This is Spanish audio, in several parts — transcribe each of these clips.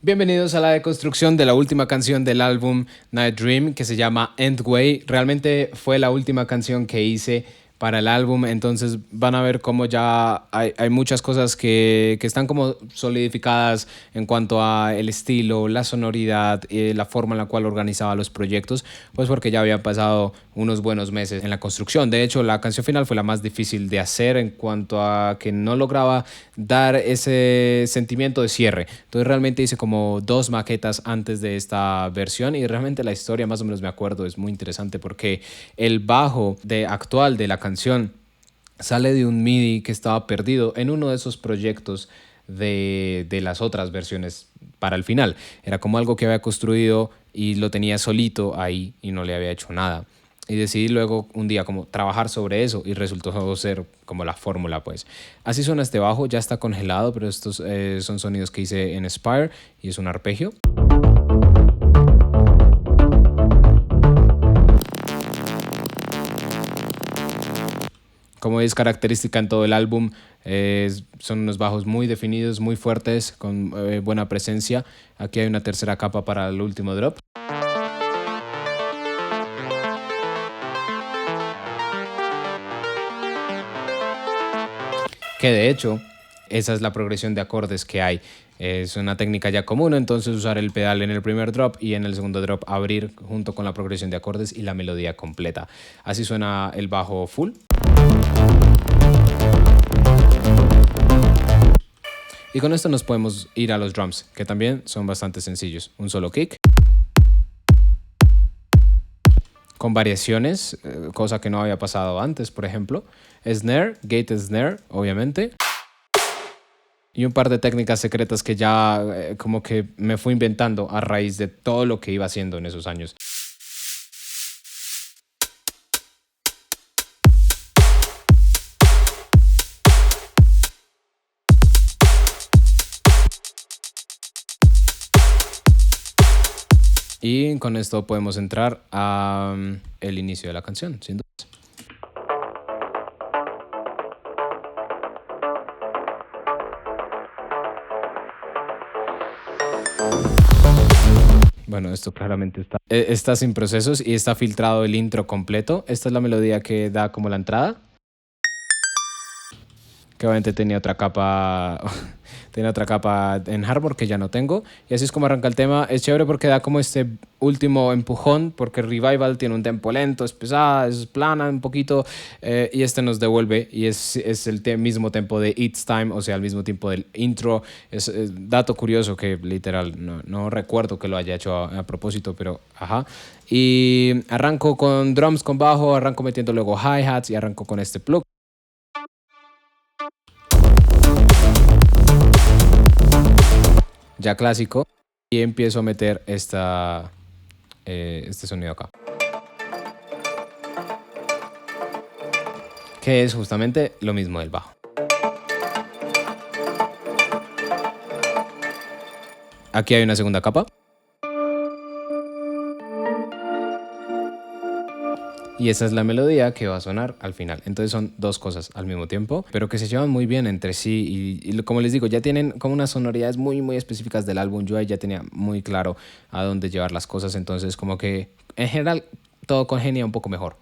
Bienvenidos a la deconstrucción de la última canción del álbum Night Dream, que se llama Endway. Realmente fue la última canción que hice para el álbum, entonces van a ver cómo ya hay muchas cosas que están como solidificadas en cuanto a el estilo, la sonoridad, la forma en la cual organizaba los proyectos, pues porque ya había pasado unos buenos meses en la construcción. De hecho, la canción final fue la más difícil de hacer en cuanto a que no lograba dar ese sentimiento de cierre. Entonces realmente hice como 2 maquetas antes de esta versión y realmente la historia más o menos me acuerdo, es muy interesante porque el bajo actual de la canción sale de un MIDI que estaba perdido en uno de esos proyectos de las otras versiones para el final. Era como algo que había construido y lo tenía solito ahí y no le había hecho nada. Y decidí luego un día como trabajar sobre eso y resultó ser como la fórmula, pues. Así suena este bajo, ya está congelado, pero estos son sonidos que hice en Spire y es un arpegio. Como es característica en todo el álbum, son unos bajos muy definidos, muy fuertes, con buena presencia. Aquí hay una tercera capa para el último drop. Que de hecho, esa es la progresión de acordes que hay. Es una técnica ya común, entonces usar el pedal en el primer drop y en el segundo drop abrir junto con la progresión de acordes y la melodía completa. Así suena el bajo full. Y con esto nos podemos ir a los drums, que también son bastante sencillos. Un solo kick, con variaciones, cosa que no había pasado antes, por ejemplo. Snare, gate snare, obviamente. Y un par de técnicas secretas que ya como que me fui inventando a raíz de todo lo que iba haciendo en esos años. Y con esto podemos entrar a el inicio de la canción, sin duda. Bueno, esto claramente está sin procesos y está filtrado el intro completo. Esta es la melodía que da como la entrada, que obviamente tenía otra capa en hardware que ya no tengo. Y así es como arranca el tema. Es chévere porque da como este último empujón, porque Revival tiene un tempo lento, es pesada, es plana un poquito, y este nos devuelve y es el mismo tempo de It's Time, o sea, al mismo tiempo del intro. Es dato curioso que literal no recuerdo que lo haya hecho a propósito, pero ajá. Y arranco con drums con bajo, arranco metiendo luego hi-hats y arranco con este plug. Ya clásico, y empiezo a meter este sonido acá, que es justamente lo mismo del bajo. Aquí hay una segunda capa. Y esa es la melodía que va a sonar al final. Entonces son dos cosas al mismo tiempo, pero que se llevan muy bien entre sí. Y como les digo, ya tienen como unas sonoridades muy, muy específicas del álbum. Yo ahí ya tenía muy claro a dónde llevar las cosas. Entonces como que en general todo congenia un poco mejor.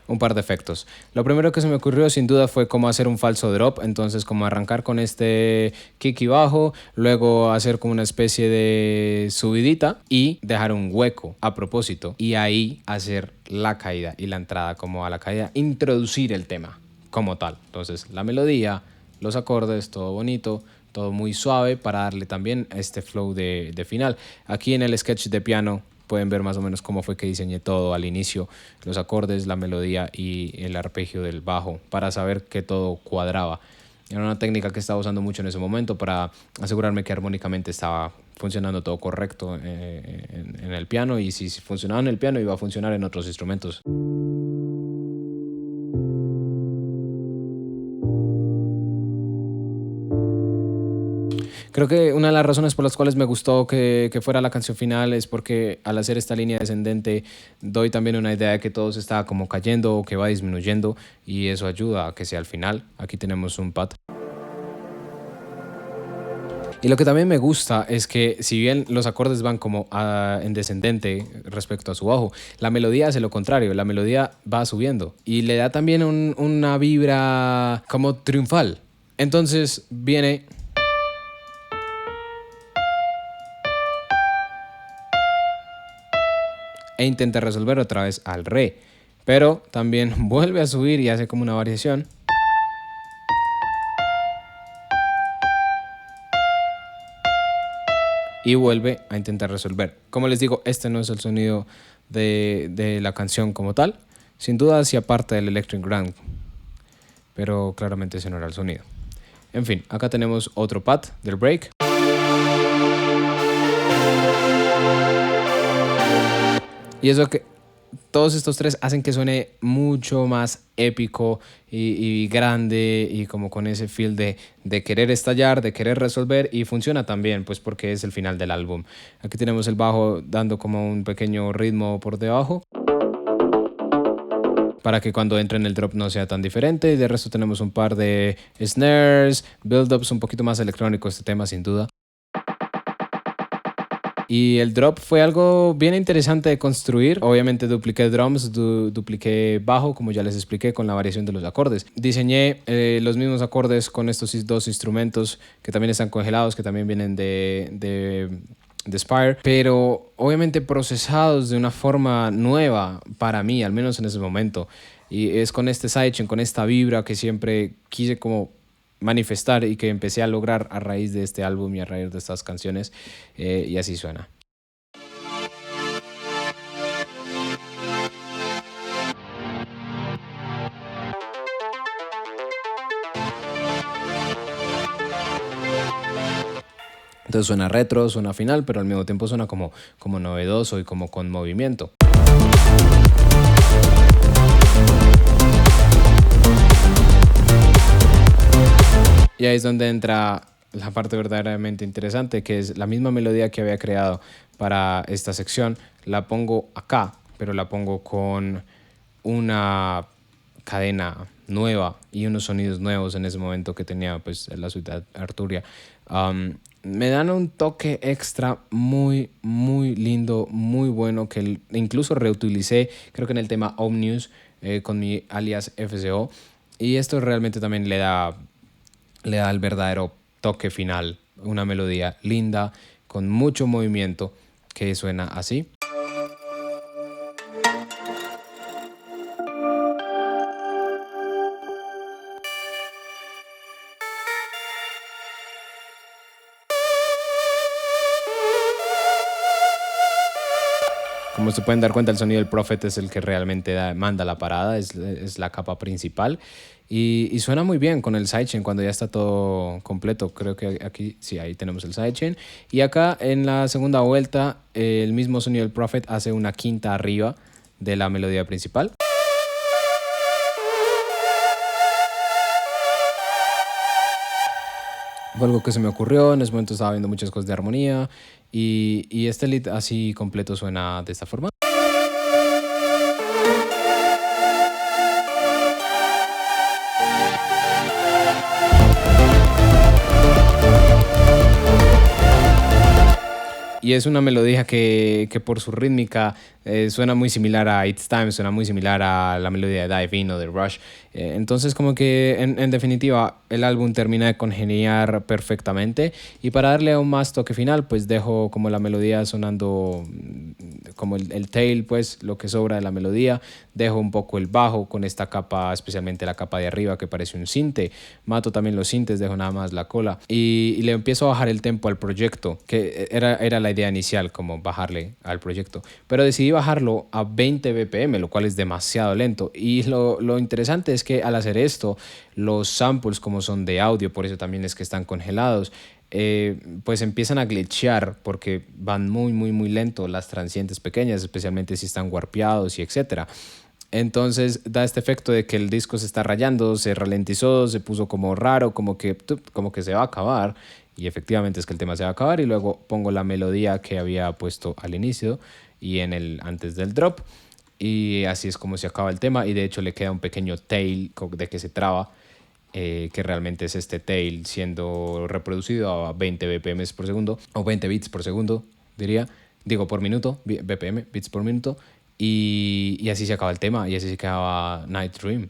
Un par de efectos. Lo primero que se me ocurrió sin duda fue cómo hacer un falso drop, entonces como arrancar con este kick y bajo, luego hacer como una especie de subidita y dejar un hueco a propósito y ahí hacer la caída y la entrada como a la caída, introducir el tema como tal. Entonces la melodía, los acordes, todo bonito, todo muy suave para darle también este flow de final. Aquí en el sketch de piano pueden ver más o menos cómo fue que diseñé todo al inicio, los acordes, la melodía y el arpegio del bajo, para saber que todo cuadraba. Era una técnica que estaba usando mucho en ese momento para asegurarme que armónicamente estaba funcionando todo correcto en el piano, y si funcionaba en el piano iba a funcionar en otros instrumentos. Creo que una de las razones por las cuales me gustó que fuera la canción final es porque al hacer esta línea descendente doy también una idea de que todo se está como cayendo o que va disminuyendo y eso ayuda a que sea al final. Aquí tenemos un pad. Y lo que también me gusta es que si bien los acordes van como en descendente respecto a su bajo, la melodía hace lo contrario, la melodía va subiendo y le da también una vibra como triunfal. Entonces viene e intenta resolver otra vez al re, pero también vuelve a subir y hace como una variación. Y vuelve a intentar resolver. Como les digo, este no es el sonido de la canción como tal. Sin duda hacía parte del Electric Grand, pero claramente ese no era el sonido. En fin, acá tenemos otro pad del break. Y eso que todos estos tres hacen que suene mucho más épico y grande y como con ese feel de querer estallar, de querer resolver, y funciona también pues porque es el final del álbum. Aquí tenemos el bajo dando como un pequeño ritmo por debajo para que cuando entre en el drop no sea tan diferente, y de resto tenemos un par de snares, build-ups un poquito más electrónico este tema sin duda. Y el drop fue algo bien interesante de construir. Obviamente dupliqué drums, dupliqué bajo, como ya les expliqué, con la variación de los acordes. Diseñé los mismos acordes con estos dos instrumentos que también están congelados, que también vienen de Spire, pero obviamente procesados de una forma nueva para mí, al menos en ese momento. Y es con este sidechain, con esta vibra que siempre quise como manifestar y que empecé a lograr a raíz de este álbum y a raíz de estas canciones, y así suena. Entonces suena retro, suena final, pero al mismo tiempo suena como novedoso y como con movimiento. Y ahí es donde entra la parte verdaderamente interesante, que es la misma melodía que había creado para esta sección. La pongo acá, pero la pongo con una cadena nueva y unos sonidos nuevos en ese momento que tenía pues la suite Arturia. Me dan un toque extra muy, muy lindo, muy bueno, que incluso reutilicé, creo que en el tema Omnius, con mi alias FCO. Y esto realmente también le da el verdadero toque final, una melodía linda, con mucho movimiento, que suena así. Como se pueden dar cuenta, el sonido del Prophet es el que realmente manda la parada, es la capa principal. Y suena muy bien con el sidechain cuando ya está todo completo. Creo que aquí, sí, ahí tenemos el sidechain. Y acá en la segunda vuelta, el mismo sonido del Prophet hace una quinta arriba de la melodía principal. Fue algo que se me ocurrió, en ese momento estaba viendo muchas cosas de armonía y este lead así completo suena de esta forma. Y es una melodía que por su rítmica suena muy similar a It's Time, suena muy similar a la melodía de Dive In o de Rush. Entonces como que en definitiva el álbum termina de congeniar perfectamente, y para darle aún más toque final pues dejo como la melodía sonando como el tail, pues lo que sobra de la melodía. Dejo un poco el bajo con esta capa, especialmente la capa de arriba que parece un sinte. Mato también los sintes, dejo nada más la cola y le empiezo a bajar el tempo al proyecto, que era la idea inicial, como bajarle al proyecto, pero decidí bajarlo a 20 BPM, lo cual es demasiado lento. Y lo interesante es que al hacer esto, los samples, como son de audio, por eso también es que están congelados, pues empiezan a glitchear porque van muy, muy, muy lento las transientes pequeñas, especialmente si están warpeados y etcétera. Entonces da este efecto de que el disco se está rayando, se ralentizó, se puso como raro, como que se va a acabar. y efectivamente es que el tema se va a acabar y luego pongo la melodía que había puesto al inicio y antes del drop y así es como se acaba el tema y de hecho le queda un pequeño tail de que se traba, que realmente es este tail siendo reproducido a 20 BPM por segundo o 20 bits por segundo, digo por minuto, BPM, bits por minuto, y así se acaba el tema y así se acaba Night Dream.